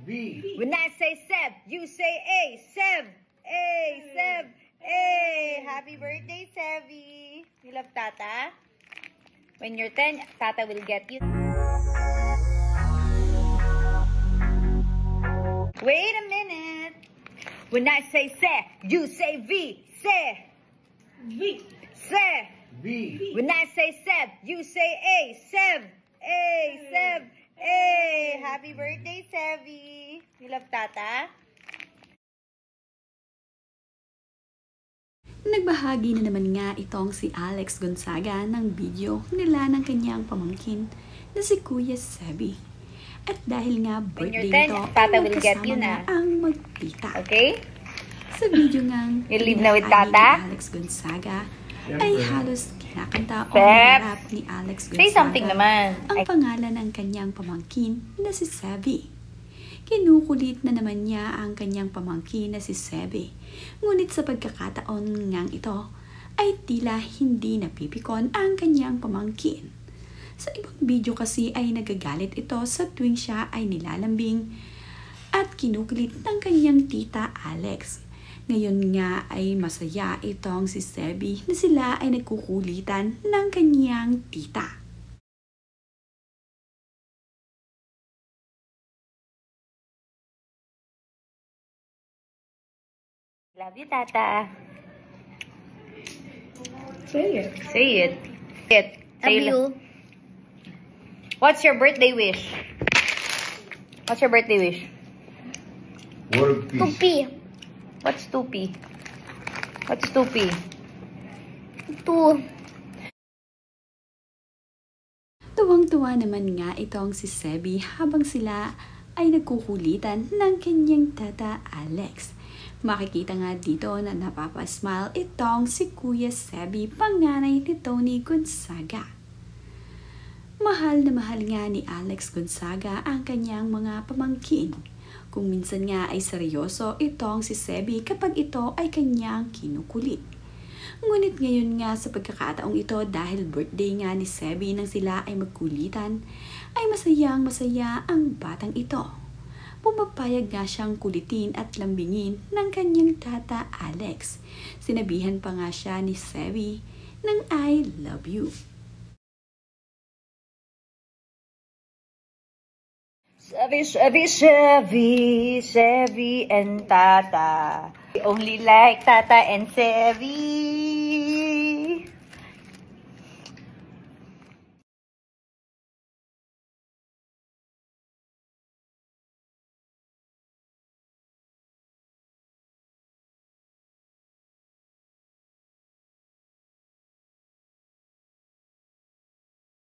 V. When I say Seb, you say A. Seb. A. Seb. A. Happy birthday, Sebi. You love Tata? When you're 10, Tata will get you. Wait a minute. When I say Se, you say V. Se. V. Se. V. When I say Seb, you say A. Seb. A. Seb. A. Happy birthday, Sebi. You love Tata? Nagbahagi na naman nga itong si Alex Gonzaga ng video nila ng kanyang pamangkin na si Kuya Sebi. At dahil nga birthday nito, Tata will get you na na. ang magtita. Okay? Sa video ngang You live na with pinahagi Tata? ni Alex Gonzaga ay halos kinakanta o Peps, rap ni Alex Gonzaga say something naman. ang pangalan ng kanyang pamangkin na si Sebi. Kinukulit na naman niya ang kanyang pamangkin na si Sebi. Ngunit sa pagkakataon ngang ito, ay tila hindi napipikon ang kanyang pamangkin. Sa ibang video kasi ay nagagalit ito sa tuwing siya ay nilalambing at kinukulit ng kanyang tita Alex. Ngayon nga ay masaya itong si Sebi na sila ay nagkukulitan ng kanyang tita. Love you, Tata. Say it. Say it. Say Love you. What's your birthday wish? What's your birthday wish? World peace. Tupi. What's 2P? What's 2P? Tu. Tuwang-tuwa naman nga itong si Sebi habang sila ay nagkukulitan ng kanyang tata Alex. Makikita nga dito na napapasmile itong si Kuya Sebi, panganay ni Tony Gonzaga. Mahal na mahal nga ni Alex Gonzaga ang kanyang mga pamangkin. Kung minsan nga ay seryoso itong si Sebi kapag ito ay kanyang kinukulit. Ngunit ngayon nga sa pagkakataong ito dahil birthday nga ni Sebi nang sila ay magkulitan, ay masayang masaya ang batang ito. Pumapayag nga siyang kulitin at lambingin ng kanyang tata Alex. Sinabihan pa nga siya ni Sebi ng I love you. Sebi, Sebi, Sebi, Sebi and Tata. We only like Tata and Sebi.